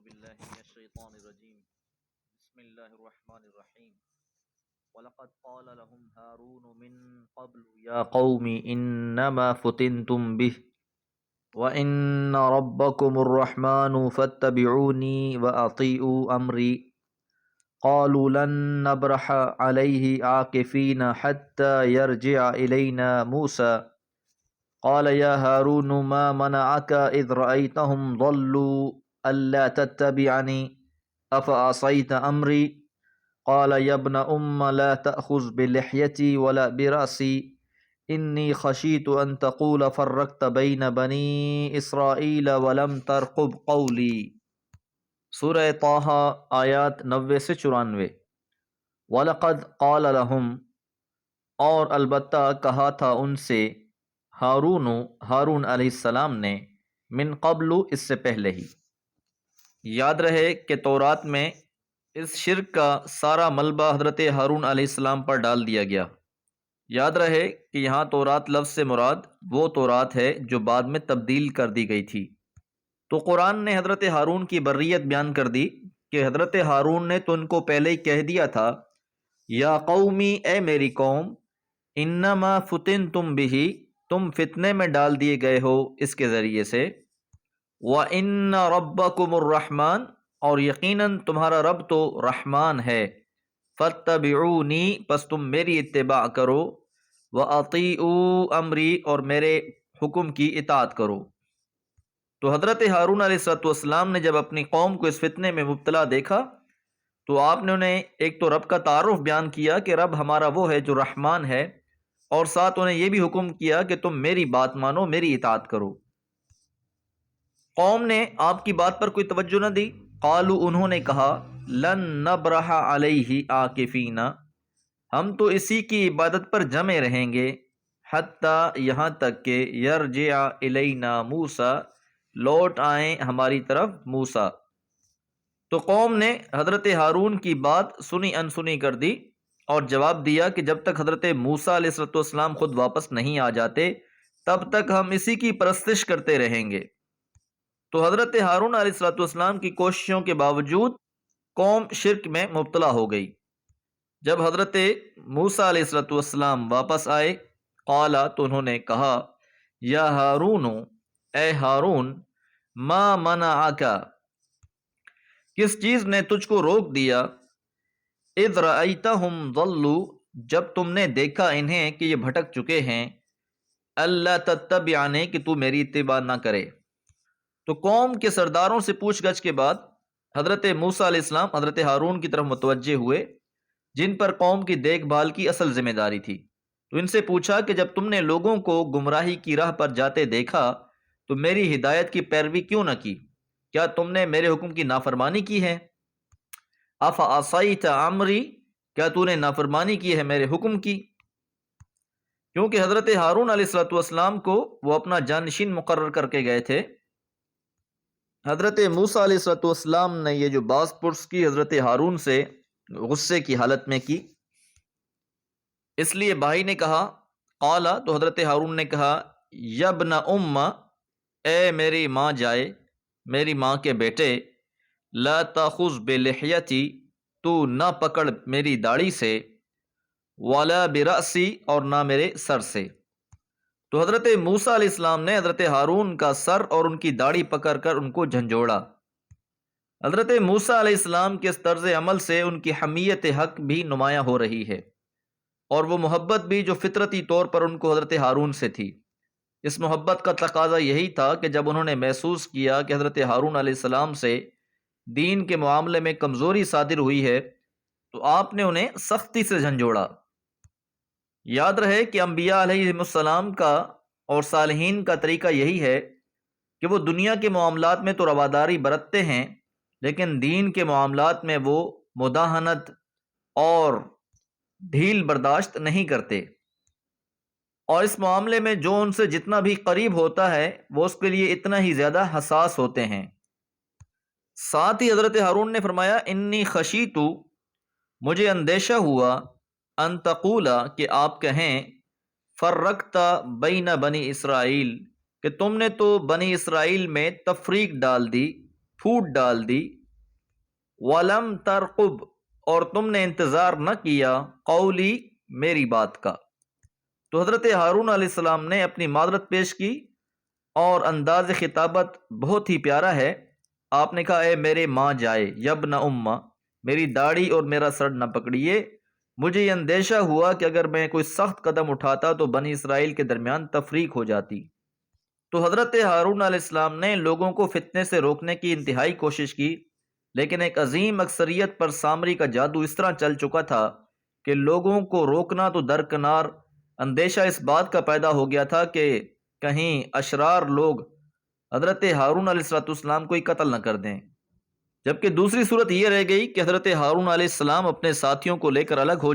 بالله من الشيطان الرجيم بسم الله الرحمن الرحيم ولقد قال لهم هارون من قبل يا قوم إنما فتنتم به وإن ربكم الرحمن فاتبعوني وأطيعوا أمري قالوا لن نبرح عليه عاكفين حتى يرجع إلينا موسى قال يا هارون ما منعك إذ رأيتهم ضلوا ألا تتبعني أفعصيت أمري قال يا ابن لا تأخذ بلحيتي ولا برأسي إني خشيت أن تقول فرقت بين بني إسرائيل ولم ترقب قولي۔ سورہ طٰہٰ آیات 90 سے 94۔ وَلَقَدْ قَالَ لَهُمْ، اور البتہ کہا تھا ان سے، ہارون علیہ السلام نے، من قبل اس سے پہلے ہی۔ یاد رہے کہ تورات میں اس شرک کا سارا ملبہ حضرت ہارون علیہ السلام پر ڈال دیا گیا۔ یاد رہے کہ یہاں تورات لفظ سے مراد وہ تورات ہے جو بعد میں تبدیل کر دی گئی تھی۔ تو قرآن نے حضرت ہارون کی بریت بیان کر دی کہ حضرت ہارون نے تو ان کو پہلے ہی کہہ دیا تھا، یا قومی، اے میری قوم، انما فتنتم بہ، تم فتنے میں ڈال دیے گئے ہو اس کے ذریعے سے، وَإِنَّ رَبَّكُمُ الرَّحْمَنُ، اور یقیناً تمہارا رب تو رحمان ہے، فَاتَّبِعُونِی، پس تم میری اتباع کرو، وَأَطِیعُوا أَمْرِی، اور میرے حکم کی اطاعت کرو۔ تو حضرت ہارون علیہ السلام نے جب اپنی قوم کو اس فتنے میں مبتلا دیکھا تو آپ نے انہیں ایک تو رب کا تعارف بیان کیا کہ رب ہمارا وہ ہے جو رحمان ہے، اور ساتھ انہیں یہ بھی حکم کیا کہ تم میری بات مانو، میری اطاعت کرو۔ قوم نے آپ کی بات پر کوئی توجہ نہ دی۔ قالو، انہوں نے کہا، لن نبرح علیہ عاکفین، ہم تو اسی کی عبادت پر جمے رہیں گے، حتی، یہاں تک کہ یرجع الینا موسیٰ، لوٹ آئیں ہماری طرف موسیٰ۔ تو قوم نے حضرت ہارون کی بات سنی انسنی کر دی اور جواب دیا کہ جب تک حضرت موسیٰ علیہ السلام خود واپس نہیں آ جاتے تب تک ہم اسی کی پرستش کرتے رہیں گے۔ تو حضرت ہارون علیہ السلام کی کوششوں کے باوجود قوم شرک میں مبتلا ہو گئی۔ جب حضرت موسیٰ علیہ السلام واپس آئے، قال، تو انہوں نے کہا، یا ہارون، اے ہارون، ما منعک، کس چیز نے تجھ کو روک دیا، اذ رأیتہم ضلوا، جب تم نے دیکھا انہیں کہ یہ بھٹک چکے ہیں، اللہ تتبعنی، کہ تو میری اتباع نہ کرے۔ تو قوم کے سرداروں سے پوچھ گچھ کے بعد حضرت موسیٰ علیہ السلام حضرت ہارون کی طرف متوجہ ہوئے، جن پر قوم کی دیکھ بھال کی اصل ذمہ داری تھی۔ تو ان سے پوچھا کہ جب تم نے لوگوں کو گمراہی کی راہ پر جاتے دیکھا تو میری ہدایت کی پیروی کیوں نہ کی؟ کیا تم نے میرے حکم کی نافرمانی کی ہے؟ افعصیت امری، کیا تو نے نافرمانی کی ہے میرے حکم کی؟ کیونکہ حضرت ہارون علیہ السلام کو وہ اپنا جانشین مقرر کر کے گئے تھے۔ حضرت موسیٰ علیہ السلام نے یہ جو باز پرس کی حضرت ہارون سے غصے کی حالت میں کی، اس لیے بھائی نے کہا، قال، تو حضرت ہارون نے کہا، یا ابن اے میری ماں جائے، میری ماں کے بیٹے، لا تاخذ بلحیتی، تو نہ پکڑ میری داڑھی سے، ولا برأسی، اور نہ میرے سر سے۔ تو حضرت موسیٰ علیہ السلام نے حضرت ہارون کا سر اور ان کی داڑھی پکڑ کر ان کو جھنجھوڑا۔ حضرت موسیٰ علیہ السلام کے اس طرز عمل سے ان کی حمیت حق بھی نمایاں ہو رہی ہے، اور وہ محبت بھی جو فطرتی طور پر ان کو حضرت ہارون سے تھی۔ اس محبت کا تقاضا یہی تھا کہ جب انہوں نے محسوس کیا کہ حضرت ہارون علیہ السلام سے دین کے معاملے میں کمزوری صادر ہوئی ہے تو آپ نے انہیں سختی سے جھنجھوڑا۔ یاد رہے کہ انبیاء علیہ السلام کا اور صالحین کا طریقہ یہی ہے کہ وہ دنیا کے معاملات میں تو رواداری برتتے ہیں، لیکن دین کے معاملات میں وہ مداہنت اور ڈھیل برداشت نہیں کرتے، اور اس معاملے میں جو ان سے جتنا بھی قریب ہوتا ہے وہ اس کے لیے اتنا ہی زیادہ حساس ہوتے ہیں۔ ساتھ ہی حضرت ہارون نے فرمایا، انی خشیت، مجھے اندیشہ ہوا، ان تقولا، کہ آپ کہیں، فرقت بین بنی اسرائیل، کہ تم نے تو بنی اسرائیل میں تفریق ڈال دی، پھوٹ ڈال دی، وَلَمْ تَرْقُبْ اور تم نے انتظار نہ کیا، قولی میری بات کا۔ تو حضرت ہارون علیہ السلام نے اپنی معذرت پیش کی اور انداز خطابت بہت ہی پیارا ہے۔ آپ نے کہا اے میرے ماں جائے، یبن امّا، میری داڑھی اور میرا سر نہ پکڑیے، مجھے یہ اندیشہ ہوا کہ اگر میں کوئی سخت قدم اٹھاتا تو بنی اسرائیل کے درمیان تفریق ہو جاتی۔ تو حضرت ہارون علیہ السلام نے لوگوں کو فتنے سے روکنے کی انتہائی کوشش کی، لیکن ایک عظیم اکثریت پر سامری کا جادو اس طرح چل چکا تھا کہ لوگوں کو روکنا تو درکنار، اندیشہ اس بات کا پیدا ہو گیا تھا کہ کہیں اشرار لوگ حضرت ہارون علیہ السلام کو ہی قتل نہ کر دیں۔ جبکہ دوسری صورت یہ رہ گئی کہ حضرت ہارون علیہ السلام اپنے ساتھیوں کو لے کر الگ ہو